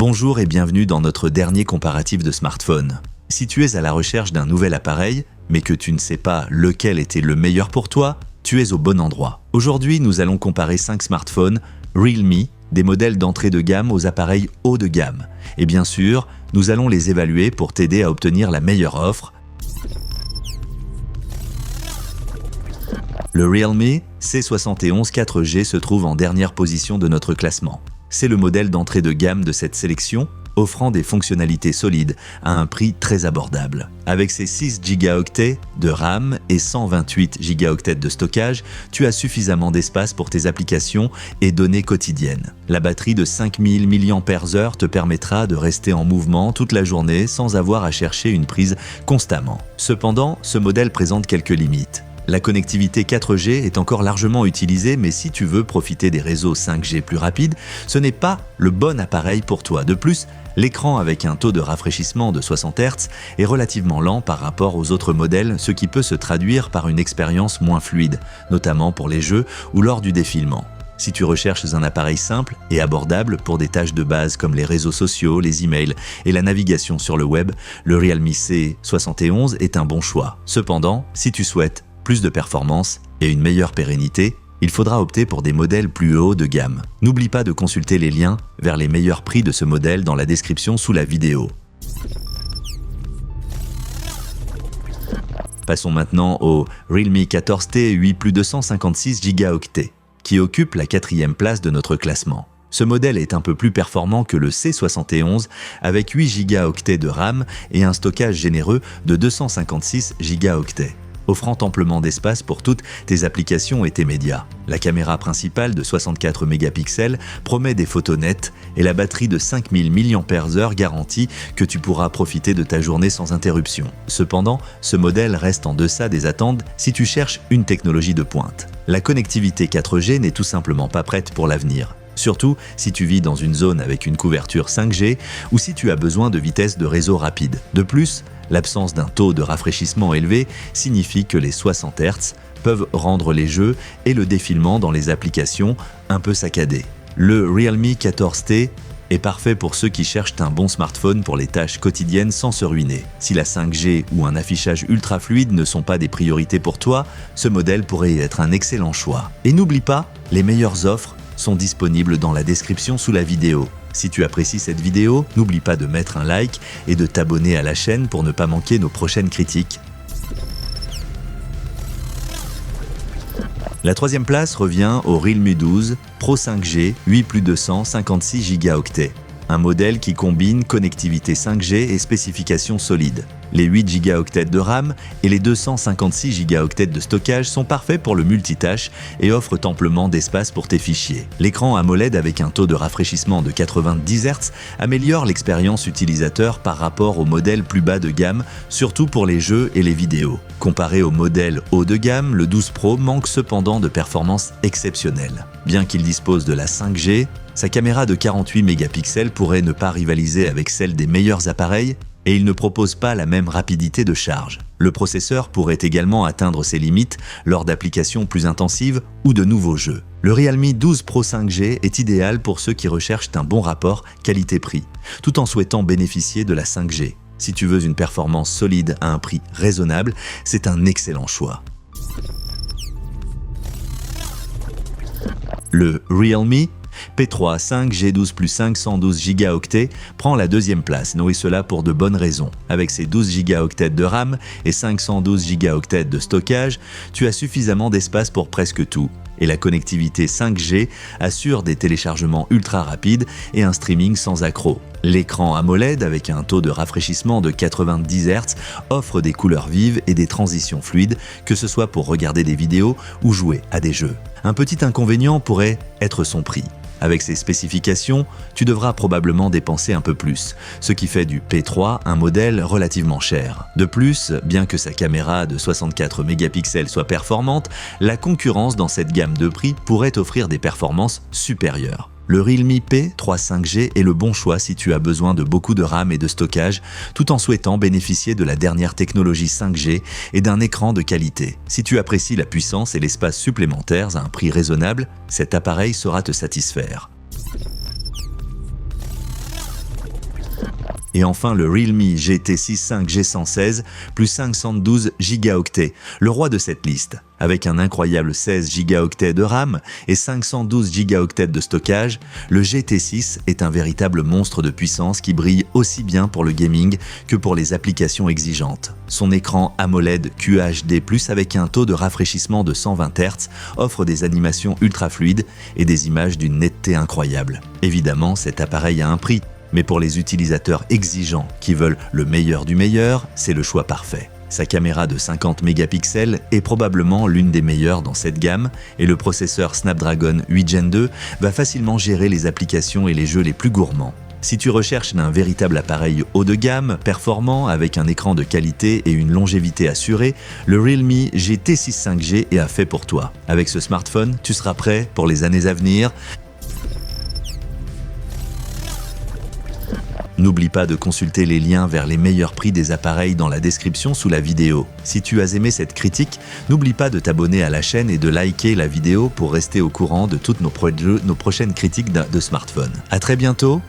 Bonjour et bienvenue dans notre dernier comparatif de smartphone. Si tu es à la recherche d'un nouvel appareil, mais que tu ne sais pas lequel était le meilleur pour toi, tu es au bon endroit. Aujourd'hui, nous allons comparer 5 smartphones Realme, des modèles d'entrée de gamme aux appareils haut de gamme. Et bien sûr, nous allons les évaluer pour t'aider à obtenir la meilleure offre. Le Realme C71 4G se trouve en dernière position de notre classement. C'est le modèle d'entrée de gamme de cette sélection, offrant des fonctionnalités solides à un prix très abordable. Avec ses 6 Go de RAM et 128 Go de stockage, tu as suffisamment d'espace pour tes applications et données quotidiennes. La batterie de 5000 mAh te permettra de rester en mouvement toute la journée sans avoir à chercher une prise constamment. Cependant, ce modèle présente quelques limites. La connectivité 4G est encore largement utilisée, mais si tu veux profiter des réseaux 5G plus rapides, ce n'est pas le bon appareil pour toi. De plus, l'écran avec un taux de rafraîchissement de 60 Hz est relativement lent par rapport aux autres modèles, ce qui peut se traduire par une expérience moins fluide, notamment pour les jeux ou lors du défilement. Si tu recherches un appareil simple et abordable pour des tâches de base comme les réseaux sociaux, les emails et la navigation sur le web, le Realme C71 est un bon choix. Cependant, si tu souhaites plus de performance et une meilleure pérennité, il faudra opter pour des modèles plus haut de gamme. N'oublie pas de consulter les liens vers les meilleurs prix de ce modèle dans la description sous la vidéo. Passons maintenant au Realme 14T 8 plus 256 Go, qui occupe la 4e place de notre classement. Ce modèle est un peu plus performant que le C71 avec 8 Go de RAM et un stockage généreux de 256 Go, offrant amplement d'espace pour toutes tes applications et tes médias. La caméra principale de 64 mégapixels promet des photos nettes et la batterie de 5000 mAh garantit que tu pourras profiter de ta journée sans interruption. Cependant, ce modèle reste en deçà des attentes si tu cherches une technologie de pointe. La connectivité 4G n'est tout simplement pas prête pour l'avenir. Surtout si tu vis dans une zone avec une couverture 5G ou si tu as besoin de vitesse de réseau rapide. De plus, l'absence d'un taux de rafraîchissement élevé signifie que les 60 Hz peuvent rendre les jeux et le défilement dans les applications un peu saccadés. Le Realme 14T est parfait pour ceux qui cherchent un bon smartphone pour les tâches quotidiennes sans se ruiner. Si la 5G ou un affichage ultra fluide ne sont pas des priorités pour toi, ce modèle pourrait être un excellent choix. Et n'oublie pas, les meilleures offres sont disponibles dans la description sous la vidéo. Si tu apprécies cette vidéo, n'oublie pas de mettre un like et de t'abonner à la chaîne pour ne pas manquer nos prochaines critiques. La 3e place revient au Realme 12 Pro 5G 8 plus 256 Go, un modèle qui combine connectivité 5G et spécifications solides. Les 8 Go de RAM et les 256 Go de stockage sont parfaits pour le multitâche et offrent amplement d'espace pour tes fichiers. L'écran AMOLED avec un taux de rafraîchissement de 90 Hz améliore l'expérience utilisateur par rapport au modèle plus bas de gamme, surtout pour les jeux et les vidéos. Comparé au modèle haut de gamme, le 12 Pro manque cependant de performances exceptionnelles. Bien qu'il dispose de la 5G, sa caméra de 48 mégapixels pourrait ne pas rivaliser avec celle des meilleurs appareils et il ne propose pas la même rapidité de charge. Le processeur pourrait également atteindre ses limites lors d'applications plus intensives ou de nouveaux jeux. Le Realme 12 Pro 5G est idéal pour ceux qui recherchent un bon rapport qualité-prix, tout en souhaitant bénéficier de la 5G. Si tu veux une performance solide à un prix raisonnable, c'est un excellent choix. Le Realme P3 5G12 plus 512 Go prend la 2e place, et cela pour de bonnes raisons. Avec ses 12 Go de RAM et 512 Go de stockage, tu as suffisamment d'espace pour presque tout. Et la connectivité 5G assure des téléchargements ultra rapides et un streaming sans accroc. L'écran AMOLED avec un taux de rafraîchissement de 90 Hz offre des couleurs vives et des transitions fluides, que ce soit pour regarder des vidéos ou jouer à des jeux. Un petit inconvénient pourrait être son prix. Avec ces spécifications, tu devras probablement dépenser un peu plus, ce qui fait du P3 un modèle relativement cher. De plus, bien que sa caméra de 64 mégapixels soit performante, la concurrence dans cette gamme de prix pourrait offrir des performances supérieures. Le Realme P3 5G est le bon choix si tu as besoin de beaucoup de RAM et de stockage, tout en souhaitant bénéficier de la dernière technologie 5G et d'un écran de qualité. Si tu apprécies la puissance et l'espace supplémentaires à un prix raisonnable, cet appareil saura te satisfaire. Et enfin le Realme GT6 5G116 plus 512 Go, le roi de cette liste. Avec un incroyable 16 Go de RAM et 512 Go de stockage, le GT6 est un véritable monstre de puissance qui brille aussi bien pour le gaming que pour les applications exigeantes. Son écran AMOLED QHD+, avec un taux de rafraîchissement de 120 Hz, offre des animations ultra fluides et des images d'une netteté incroyable. Évidemment, cet appareil a un prix, mais pour les utilisateurs exigeants qui veulent le meilleur du meilleur, c'est le choix parfait. Sa caméra de 50 mégapixels est probablement l'une des meilleures dans cette gamme et le processeur Snapdragon 8 Gen 2 va facilement gérer les applications et les jeux les plus gourmands. Si tu recherches un véritable appareil haut de gamme, performant, avec un écran de qualité et une longévité assurée, le Realme GT6 5G est fait pour toi. Avec ce smartphone, tu seras prêt pour les années à venir. N'oublie pas de consulter les liens vers les meilleurs prix des appareils dans la description sous la vidéo. Si tu as aimé cette critique, n'oublie pas de t'abonner à la chaîne et de liker la vidéo pour rester au courant de toutes nos prochaines critiques de smartphones. À très bientôt!